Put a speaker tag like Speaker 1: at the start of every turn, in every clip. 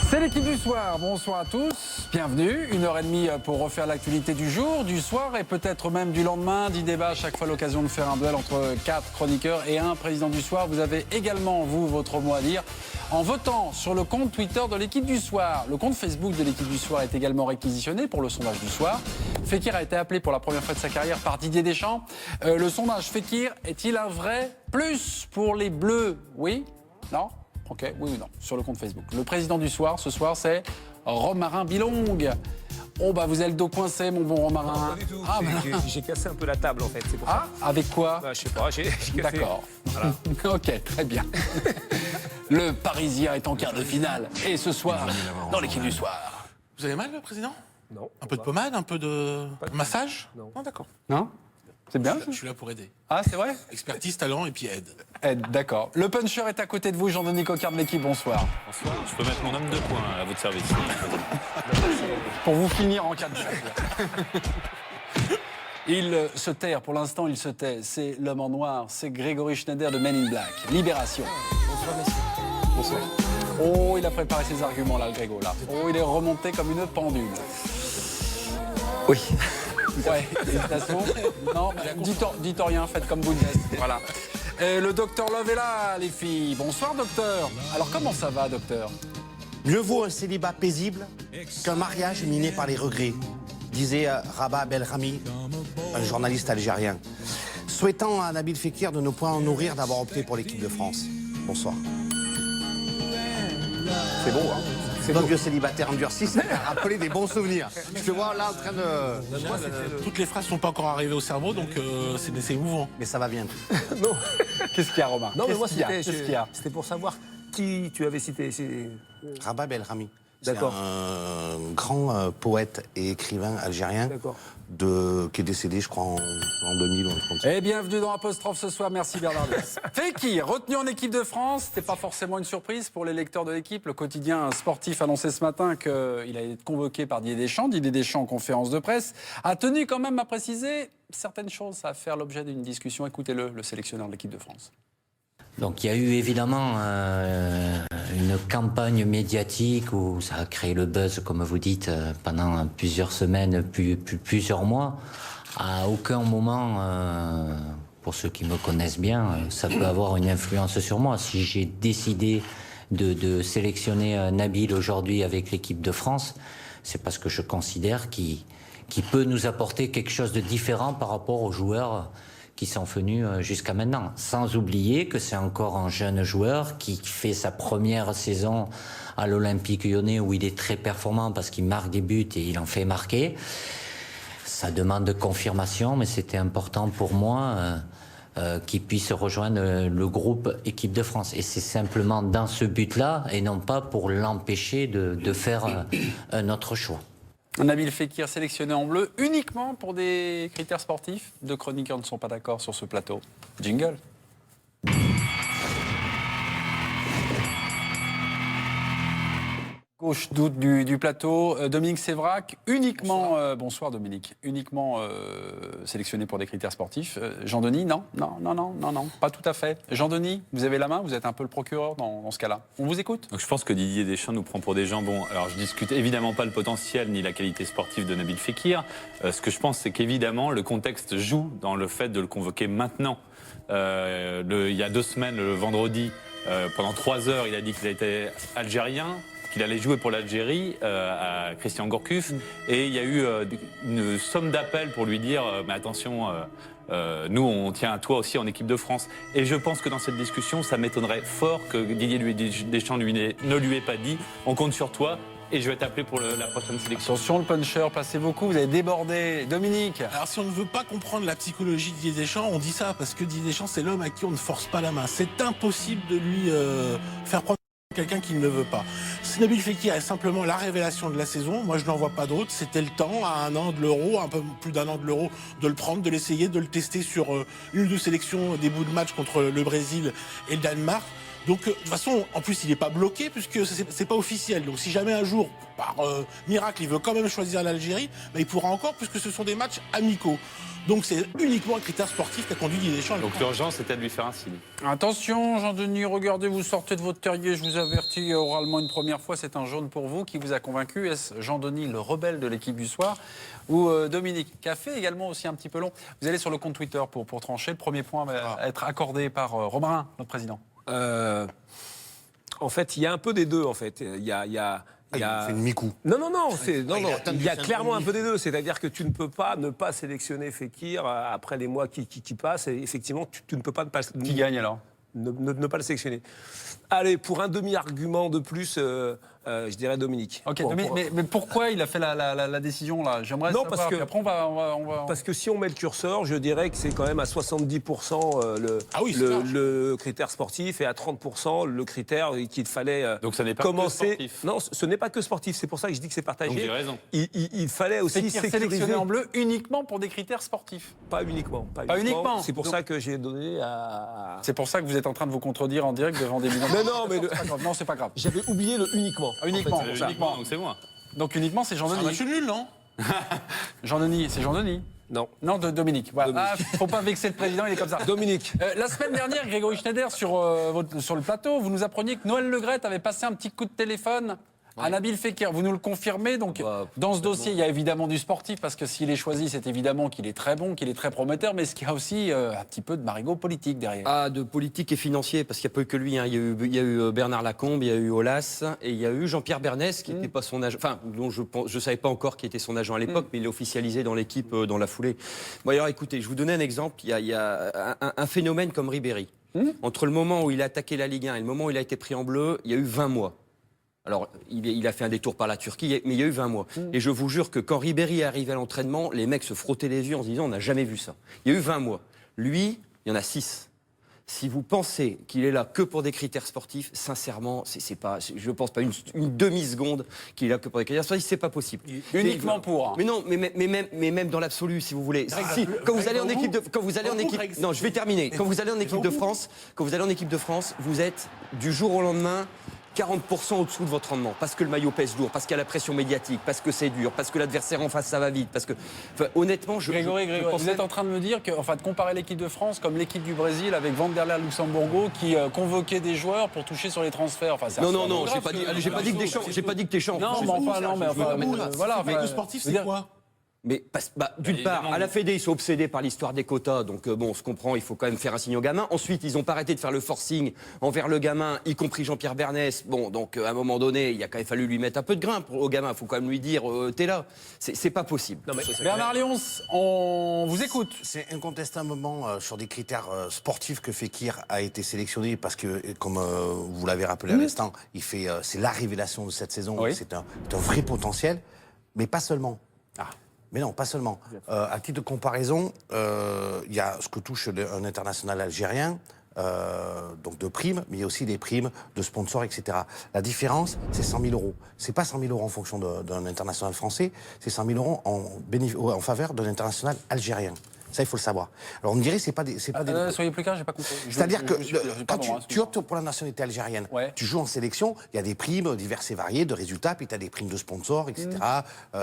Speaker 1: C'est l'équipe du soir, bonsoir à tous, bienvenue, 1h30 pour refaire l'actualité du jour, du soir et peut-être même du lendemain, 10 débats, à chaque fois l'occasion de faire un duel entre 4 chroniqueurs et un président du soir. Vous avez également, vous, votre mot à dire en votant sur le compte Twitter de l'équipe du soir. Le compte Facebook de l'équipe du soir est également réquisitionné pour le sondage du soir. Fekir a été appelé pour la première fois de sa carrière par Didier Deschamps. Le sondage Fekir, est-il un vrai plus pour les Bleus? Oui? Non? Ok, oui ou non, sur le compte Facebook. Le président du soir, ce soir, c'est Romarin Bilong. Oh, bah vous avez le dos coincé, mon bon Romarin.
Speaker 2: Non, pas du tout. J'ai cassé un peu la table, en fait, c'est pour ça.
Speaker 1: Avec quoi?
Speaker 2: Je sais pas, j'ai cassé.
Speaker 1: D'accord. Voilà. Ok, très bien. Le Parisien est en quart de finale. Et ce soir, dans l'équipe du soir.
Speaker 3: Vous avez mal, le président?
Speaker 2: Non.
Speaker 3: Un peu de pommade, un peu de massage?
Speaker 2: Non.
Speaker 3: Non, d'accord.
Speaker 1: Non? C'est bien?
Speaker 3: Je suis là pour aider.
Speaker 1: Ah, c'est vrai?
Speaker 3: Expertise, talent et puis aide.
Speaker 1: D'accord. Le puncher est à côté de vous, Jean-Denis Coquard de l'équipe, bonsoir.
Speaker 4: Bonsoir, je peux mettre mon homme de poing à votre service.
Speaker 1: Pour vous finir en cas de jeu. Il se terre, pour l'instant il se tait. C'est l'homme en noir, c'est Grégory Schneider de Men in Black. Libération.
Speaker 2: Bonsoir, messieurs.
Speaker 1: Bonsoir. Oh, il a préparé ses arguments là, le Grégo, là. Oh, il est remonté comme une pendule.
Speaker 2: Oui.
Speaker 1: Ouais, hésitation. Non, dites rien, faites comme vous le dites. Voilà. Et le docteur Love est là, les filles. Bonsoir, docteur. Alors, comment ça va, docteur?
Speaker 5: Mieux vaut un célibat paisible qu'un mariage miné par les regrets, disait Rabat Belrami, un journaliste algérien. Souhaitant à Nabil Fekir de ne point en nourrir d'avoir opté pour l'équipe de France. Bonsoir.
Speaker 2: C'est beau, hein?
Speaker 5: C'est notre vieux célibataire endurci, ça m'a rappelé des bons souvenirs. Je te vois là en train de...
Speaker 3: Toutes les phrases ne sont pas encore arrivées au cerveau, donc c'est émouvant.
Speaker 5: Mais ça va bien.
Speaker 2: Non.
Speaker 1: Qu'est-ce qu'il y a, Romain?
Speaker 2: Non, mais moi,
Speaker 1: Qu'est-ce qu'il y a?
Speaker 2: c'était pour savoir qui tu avais cité.
Speaker 5: Rabat Belrami. C'est
Speaker 2: D'accord.
Speaker 5: un grand poète et écrivain algérien
Speaker 2: D'accord.
Speaker 5: qui est décédé, je crois, en 2000 ou un truc comme ça.
Speaker 1: Et bienvenue dans Apostrophe ce soir, merci Bernard Lues. Fekir, retenu en équipe de France, c'était pas forcément une surprise pour les lecteurs de l'équipe. Le quotidien sportif annonçait ce matin qu'il allait être convoqué par Didier Deschamps. Didier Deschamps, en conférence de presse, a tenu quand même à préciser certaines choses à faire l'objet d'une discussion. Écoutez-le, le sélectionneur de l'équipe de France.
Speaker 6: Donc il y a eu évidemment une campagne médiatique où ça a créé le buzz, comme vous dites, pendant plusieurs semaines, plusieurs mois. À aucun moment, pour ceux qui me connaissent bien, ça peut avoir une influence sur moi. Si j'ai décidé de sélectionner Nabil aujourd'hui avec l'équipe de France, c'est parce que je considère qu'il peut nous apporter quelque chose de différent par rapport aux joueurs qui sont venus jusqu'à maintenant. Sans oublier que c'est encore un jeune joueur qui fait sa première saison à l'Olympique Lyonnais où il est très performant parce qu'il marque des buts et il en fait marquer. Ça demande de confirmation, mais c'était important pour moi qu'il puisse rejoindre le groupe équipe de France. Et c'est simplement dans ce but-là et non pas pour l'empêcher de faire un autre choix.
Speaker 1: Nabil Fekir sélectionné en bleu uniquement pour des critères sportifs. Deux chroniqueurs ne sont pas d'accord sur ce plateau. Jingle. Gauche doute du plateau. Dominique Sévrac, uniquement, bonsoir Dominique, uniquement sélectionné pour des critères sportifs. Jean-Denis, non, pas tout à fait. Jean-Denis, vous avez la main, vous êtes un peu le procureur dans ce cas-là. On vous écoute.
Speaker 4: Donc je pense que Didier Deschamps nous prend pour des gens. Bon, alors je discute évidemment pas le potentiel ni la qualité sportive de Nabil Fekir. Ce que je pense, c'est qu'évidemment le contexte joue dans le fait de le convoquer maintenant. Il y a 2 semaines, le vendredi, pendant 3 heures, il a dit qu'il était algérien, qu'il allait jouer pour l'Algérie à Christian Gourcuff. Et il y a eu une somme d'appels pour lui dire mais attention, nous on tient à toi aussi en équipe de France. Et je pense que dans cette discussion, ça m'étonnerait fort que Didier Deschamps ne lui ait pas dit on compte sur toi et je vais t'appeler pour la prochaine sélection.
Speaker 1: Attention le puncher, passez beaucoup, vous avez débordé. Dominique.
Speaker 3: Alors si on ne veut pas comprendre la psychologie de Didier Deschamps, on dit ça parce que Didier Deschamps c'est l'homme à qui on ne force pas la main. C'est impossible de lui faire prendre quelqu'un qui ne le veut pas. Nabil Fekir est simplement la révélation de la saison. Moi, je n'en vois pas d'autre. C'était le temps, à 1 an de l'Euro, un peu plus d'1 an de l'Euro, de le prendre, de l'essayer, de le tester sur une ou 2 sélections, des bouts de match contre le Brésil et le Danemark. Donc, de toute façon, en plus, il n'est pas bloqué puisque c'est pas officiel. Donc, si jamais un jour, par miracle, il veut quand même choisir l'Algérie, bah, il pourra encore puisque ce sont des matchs amicaux. Donc, c'est uniquement un critère sportif qui a conduit Didier Deschamps.
Speaker 4: Donc l'urgence, c'était de lui faire un signe.
Speaker 1: Attention, Jean-Denis, regardez, vous sortez de votre terrier. Je vous avertis oralement une première fois, c'est un jaune pour vous. Qui vous a convaincu? Est-ce Jean-Denis, le rebelle de l'équipe du soir, ou Dominique Café, également aussi un petit peu long? Vous allez sur le compte Twitter pour trancher. Le premier point va être accordé par Romain, notre président.
Speaker 2: En fait, il y a un peu des deux, en fait. Il y a
Speaker 5: C'est une mi-coup.
Speaker 2: Non,
Speaker 5: il a attendu
Speaker 2: il y a
Speaker 5: 5
Speaker 2: clairement un
Speaker 5: minutes.
Speaker 2: peu des deux. C'est-à-dire que tu ne peux pas ne pas sélectionner Fekir après les mois qui passent. Et effectivement, tu ne peux pas ne pas
Speaker 1: Qui gagne alors?
Speaker 2: ne pas le sélectionner. Allez, pour un demi-argument de plus, je dirais Dominique.
Speaker 1: Ok,
Speaker 2: Pour-
Speaker 1: mais pourquoi il a fait la décision là? J'aimerais
Speaker 2: Non,
Speaker 1: savoir.
Speaker 2: parce que-
Speaker 1: Puis après, on va...
Speaker 2: Parce que si on met le curseur, je dirais que c'est quand même à 70%
Speaker 3: Ah oui, c'est large.
Speaker 2: le critère sportif et à 30% le critère qu'il fallait
Speaker 4: Donc ça n'est pas que
Speaker 2: commencer.
Speaker 4: sportif.
Speaker 2: Non, ce n'est pas que sportif. C'est pour ça que je dis que c'est
Speaker 4: Donc
Speaker 2: partagé.
Speaker 4: j'ai raison.
Speaker 2: Il fallait aussi
Speaker 1: Fekir
Speaker 2: sécuriser.
Speaker 1: sélectionné en bleu uniquement pour des critères sportifs.
Speaker 2: Pas uniquement.
Speaker 1: Pas uniquement.
Speaker 2: C'est pour
Speaker 1: Donc-
Speaker 2: ça que j'ai donné à.
Speaker 1: C'est pour ça que vous êtes en train de vous contredire en direct devant des millions de
Speaker 2: Mais non, mais
Speaker 1: C'est pas grave. Non, c'est pas grave.
Speaker 2: J'avais oublié le uniquement.
Speaker 1: Ah, uniquement.
Speaker 2: En fait, c'est pour ça.
Speaker 4: Uniquement, donc c'est moi.
Speaker 1: Donc uniquement, c'est
Speaker 3: C'est un
Speaker 1: Jean-Denis.
Speaker 3: match nul, non?
Speaker 1: Jean-Denis, c'est Jean-Denis.
Speaker 2: Non.
Speaker 1: Non, de Dominique. Voilà.
Speaker 2: Dominique.
Speaker 1: Ah, faut pas vexer le président, il est comme ça.
Speaker 2: Dominique.
Speaker 1: La semaine dernière, Grégory Schneider, sur le plateau, vous nous appreniez que Noël Le Graët avait passé un petit coup de téléphone à Nabil Fekir. Vous nous le confirmez. Donc,
Speaker 6: Bah,
Speaker 1: dans ce dossier, il y a évidemment du sportif, parce que s'il est choisi, c'est évidemment qu'il est très bon, qu'il est très prometteur, mais est-ce qu'il y a aussi un petit peu de marigot politique derrière?
Speaker 7: Ah, de politique et financier, parce qu'il n'y a pas eu que lui. Hein. Il y a eu Bernard Lacombe, il y a eu Aulas, et il y a eu Jean-Pierre Bernès, qui n'était pas son agent, enfin, dont je ne savais pas encore qui était son agent à l'époque, mais il est officialisé dans l'équipe dans la foulée. Bon, alors écoutez, je vous donnais un exemple. Il y a un phénomène comme Ribéry. Entre le moment où il a attaqué la Ligue 1 et le moment où il a été pris en bleu, il y a eu 20 mois. Alors, il a fait un détour par la Turquie, mais il y a eu 20 mois. Et je vous jure que quand Ribéry est arrivé à l'entraînement, les mecs se frottaient les yeux en se disant « on n'a jamais vu ça ». Il y a eu 20 mois. Lui, il y en a 6. Si vous pensez qu'il est là que pour des critères sportifs, sincèrement, c'est pas, je ne pense pas une demi-seconde qu'il est là que pour des critères sportifs, c'est pas possible.
Speaker 1: Uniquement pour.
Speaker 7: Mais non, mais même dans l'absolu, si vous voulez. Si, quand vous allez en équipe de, quand vous allez en équipe, non, je vais terminer. Quand vous allez en équipe de France, vous êtes du jour au lendemain 40% au-dessous de votre rendement, parce que le maillot pèse lourd, parce qu'il y a la pression médiatique, parce que c'est dur, parce que l'adversaire en face ça va vite, parce que, enfin, honnêtement,
Speaker 1: Grégory, vous êtes en train de me dire que, enfin, de comparer l'équipe de France comme l'équipe du Brésil avec Vanderlei Luxembourgo qui convoquait des joueurs pour toucher sur les transferts. Enfin, c'est
Speaker 7: non,
Speaker 1: absolument
Speaker 7: j'ai
Speaker 1: grave,
Speaker 7: pas dit,
Speaker 1: ce-
Speaker 7: j'ai pas dit que Deschamps, j'ai pas dit que Deschamps.
Speaker 1: Non, mais enfin, non, mais enfin, voilà.
Speaker 3: Mais
Speaker 1: enfin,
Speaker 3: le sportif,
Speaker 1: je veux
Speaker 3: c'est
Speaker 1: dire-
Speaker 3: quoi?
Speaker 7: Mais d'une part,
Speaker 4: Évidemment.
Speaker 7: à la Fédé, ils sont obsédés par l'histoire des quotas, donc bon, on se comprend, il faut quand même faire un signe au gamin. Ensuite, ils n'ont pas arrêté de faire le forcing envers le gamin, y compris Jean-Pierre Bernès. Bon, donc à un moment donné, il a quand même fallu lui mettre un peu de grain au gamin. Il faut quand même lui dire, t'es là. C'est pas possible.
Speaker 2: Non, mais
Speaker 1: Bernard Lyons, on vous écoute.
Speaker 5: C'est incontestablement sur des critères sportifs que Fekir a été sélectionné parce que, comme vous l'avez rappelé à l'instant, c'est la révélation de cette saison.
Speaker 1: Oui.
Speaker 5: C'est un vrai potentiel, mais pas seulement. Mais non, pas seulement. À titre de comparaison, il y a ce que touche un international algérien, donc de primes, mais il y a aussi des primes de sponsors, etc. La différence, c'est 100 000 euros. C'est pas 100 000 euros en fonction d'un international français, c'est 100 000 euros en faveur d'un international algérien. Ça, il faut le savoir. Alors, on me dirait, c'est pas des...
Speaker 1: Soyez plus clair, j'ai pas compris.
Speaker 5: C'est-à-dire que quand
Speaker 1: Pardon,
Speaker 5: tu optes pour la nationalité algérienne,
Speaker 1: Ouais.
Speaker 5: tu joues en sélection, il y a des primes diverses et variées de résultats, puis tu as des primes de sponsors, etc.,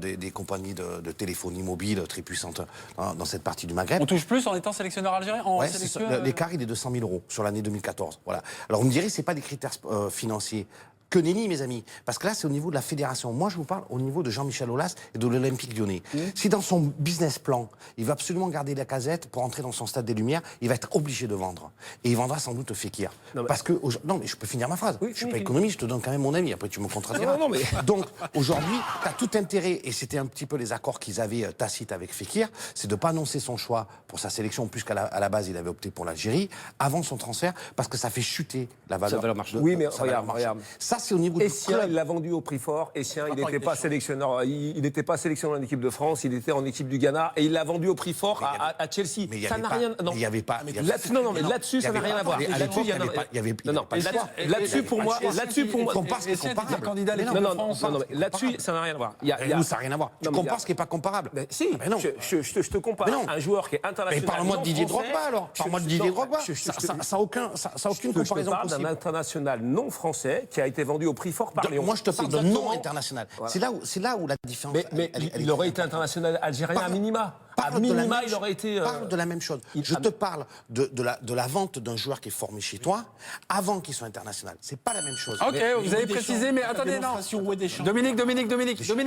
Speaker 5: des compagnies de téléphonie mobile très puissantes dans cette partie du Maghreb.
Speaker 1: On touche plus en étant sélectionneur algérien en
Speaker 5: Ouais, c'est
Speaker 1: sélection,
Speaker 5: ça. L'écart, il est de 100 000 euros sur l'année 2014. Voilà. Alors, on me dirait, c'est pas des critères financiers. Que nenni, mes amis. Parce que là, c'est au niveau de la fédération. Moi, je vous parle au niveau de Jean-Michel Aulas et de l'Olympique Lyonnais. Si dans son business plan, il veut absolument garder la casette pour entrer dans son stade des Lumières, il va être obligé de vendre. Et il vendra sans doute Fekir. Parce que... Non, mais je peux finir ma phrase. Je suis pas économiste, je te donne quand même mon avis. Après, tu me contrediras.
Speaker 2: Non, mais...
Speaker 5: Donc, aujourd'hui, tu as tout intérêt, et c'était un petit peu les accords qu'ils avaient tacites avec Fekir, c'est de ne pas annoncer son choix pour sa sélection, puisqu'à la base, il avait opté pour l'Algérie, avant son transfert, parce que ça fait chuter la valeur,
Speaker 7: Sa valeur marchande.
Speaker 2: Oui, mais
Speaker 5: sa valeur
Speaker 2: regarde.
Speaker 5: Ça c'est au niveau du
Speaker 2: Essien,
Speaker 5: club.
Speaker 2: il l'a vendu au prix fort. Essien, il n'était pas sélectionneur. Il n'était pas sélectionneur en équipe de France. Il était en équipe du Ghana et il l'a vendu au prix fort à Chelsea.
Speaker 5: Mais il y
Speaker 2: ça
Speaker 5: avait
Speaker 2: n'a
Speaker 5: pas-
Speaker 2: rien.
Speaker 5: mais il y avait pas- il y avait-
Speaker 2: Là-dessus, non, mais là-dessus,
Speaker 5: il y
Speaker 2: ça n'a
Speaker 5: avait
Speaker 2: rien
Speaker 5: pas-
Speaker 2: à voir.
Speaker 5: à l'époque,
Speaker 2: Là-dessus,
Speaker 5: il y avait pas- il y avait-
Speaker 2: non, non.
Speaker 5: il y avait pas-
Speaker 2: Là-dessus, pour moi, là-dessus, pour moi,
Speaker 5: compare ce qui est
Speaker 1: Essien était
Speaker 5: comparable.
Speaker 1: candidat à l'équipe
Speaker 2: non,
Speaker 1: de
Speaker 2: non,
Speaker 1: France.
Speaker 2: non, non, mais là-dessus, ça n'a rien à voir. Il y a-
Speaker 5: Nous, ça n'a rien à voir. Tu
Speaker 2: Non, mais il y a-
Speaker 5: compares ce qui n'est pas comparable.
Speaker 2: Mais si,
Speaker 5: Mais non.
Speaker 2: je te compare
Speaker 5: Mais non.
Speaker 2: un joueur qui est
Speaker 5: Mais
Speaker 2: international.
Speaker 5: parle-moi de
Speaker 2: non
Speaker 5: Didier
Speaker 2: français.
Speaker 5: Drogba alors. Parle-moi de Didier Drogba. Ça n'a aucune
Speaker 2: Je te
Speaker 5: comparaison
Speaker 2: parle d'un
Speaker 5: possible.
Speaker 2: international non français qui a été vendu au prix fort par Lyon.
Speaker 5: Moi, je te parle
Speaker 2: C'est
Speaker 5: de
Speaker 2: exactement-
Speaker 5: non international.
Speaker 2: Voilà.
Speaker 5: C'est là où la différence.
Speaker 2: Mais
Speaker 5: elle
Speaker 2: il
Speaker 5: est
Speaker 2: aurait été international algérien à minima. À
Speaker 5: Parle de la
Speaker 2: minima,
Speaker 5: même
Speaker 2: il aurait été.
Speaker 5: Parle de la même chose. Je te parle de la vente d'un joueur qui est formé chez toi avant qu'il soit international. C'est pas la même chose.
Speaker 1: Ok, vous avez précisé, mais attendez, non.
Speaker 3: Démonstration, où est Deschamps
Speaker 1: Dominique,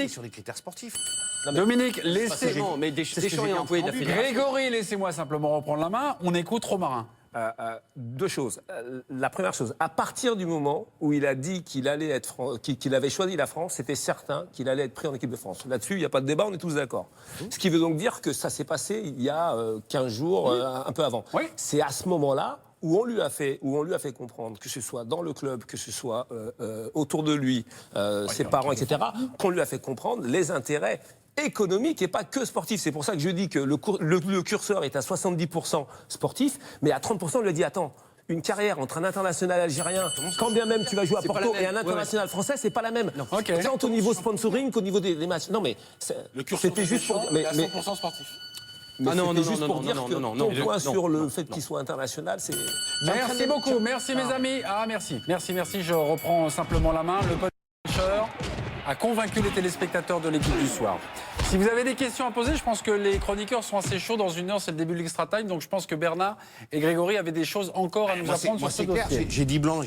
Speaker 5: Sur les critères sportifs.
Speaker 1: Deschamps, laissez.
Speaker 7: Non, mais Deschamps est employé de la fédération.
Speaker 1: Grégory, laissez-moi simplement reprendre la main. On écoute Romarin.
Speaker 2: Deux choses. La première chose, à partir du moment où il a dit qu'il allait être, qu'il avait choisi la France, c'était certain qu'il allait être pris en équipe de France. Là-dessus, il n'y a pas de débat, on est tous d'accord. Ce qui veut donc dire que ça s'est passé il y a 15 jours, un peu avant.
Speaker 1: Oui.
Speaker 2: C'est à ce moment-là où on lui a fait comprendre, que ce soit dans le club, que ce soit autour de lui, ses parents, etc., qu'on lui a fait comprendre les intérêts économique et pas que sportif. C'est pour ça que je dis que le curseur est à 70% sportif, mais à 30%, on lui a dit, attends, une carrière entre un international algérien, quand bien même tu vas jouer à
Speaker 7: C'est pas
Speaker 2: Porto,
Speaker 7: la
Speaker 2: et
Speaker 7: même.
Speaker 2: un international français, c'est pas la même.
Speaker 1: Ok.
Speaker 2: Tant au niveau sponsoring qu'au niveau des matchs. Non, mais
Speaker 3: Le curseur
Speaker 2: c'était juste pour...
Speaker 3: mais, à 100% sportif.
Speaker 2: mais
Speaker 7: Ah non,
Speaker 2: c'était
Speaker 7: non,
Speaker 2: juste
Speaker 7: non,
Speaker 2: pour
Speaker 7: non,
Speaker 2: dire
Speaker 7: non,
Speaker 2: que
Speaker 7: non, non,
Speaker 2: ton
Speaker 7: non,
Speaker 2: point
Speaker 7: non,
Speaker 2: sur le
Speaker 7: non,
Speaker 2: fait qu'il soit international, c'est...
Speaker 1: Merci beaucoup, merci mes amis. Ah, merci. Je reprends simplement la main. Le puncher a convaincu les téléspectateurs de l'équipe du soir. Si vous avez des questions à poser, je pense que les chroniqueurs sont assez chauds. Dans une heure, c'est le début de l'extra time. Donc je pense que Bernard et Grégory avaient des choses encore à nous apprendre sur ce
Speaker 5: c'est clair.
Speaker 1: dossier.
Speaker 5: J'ai dit blanc.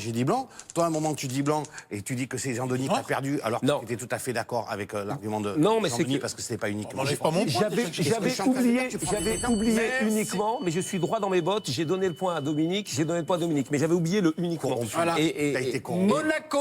Speaker 5: Toi, à un moment, tu dis blanc et tu dis que c'est Jean-Denis qui a perdu, alors que
Speaker 2: Non.
Speaker 5: tu étais tout à fait d'accord avec l'argument de
Speaker 2: Non, mais c'est
Speaker 5: Jean-Denis
Speaker 2: que-
Speaker 5: parce que c'était pas uniquement.
Speaker 3: M'enlève pas mon point.
Speaker 2: J'avais oublié uniquement, mais je suis droit dans mes bottes. J'ai donné le point à Dominique, mais j'avais oublié le uniquement.
Speaker 5: Corrompu.
Speaker 1: Voilà.
Speaker 5: T'as été corrompu.
Speaker 1: Monaco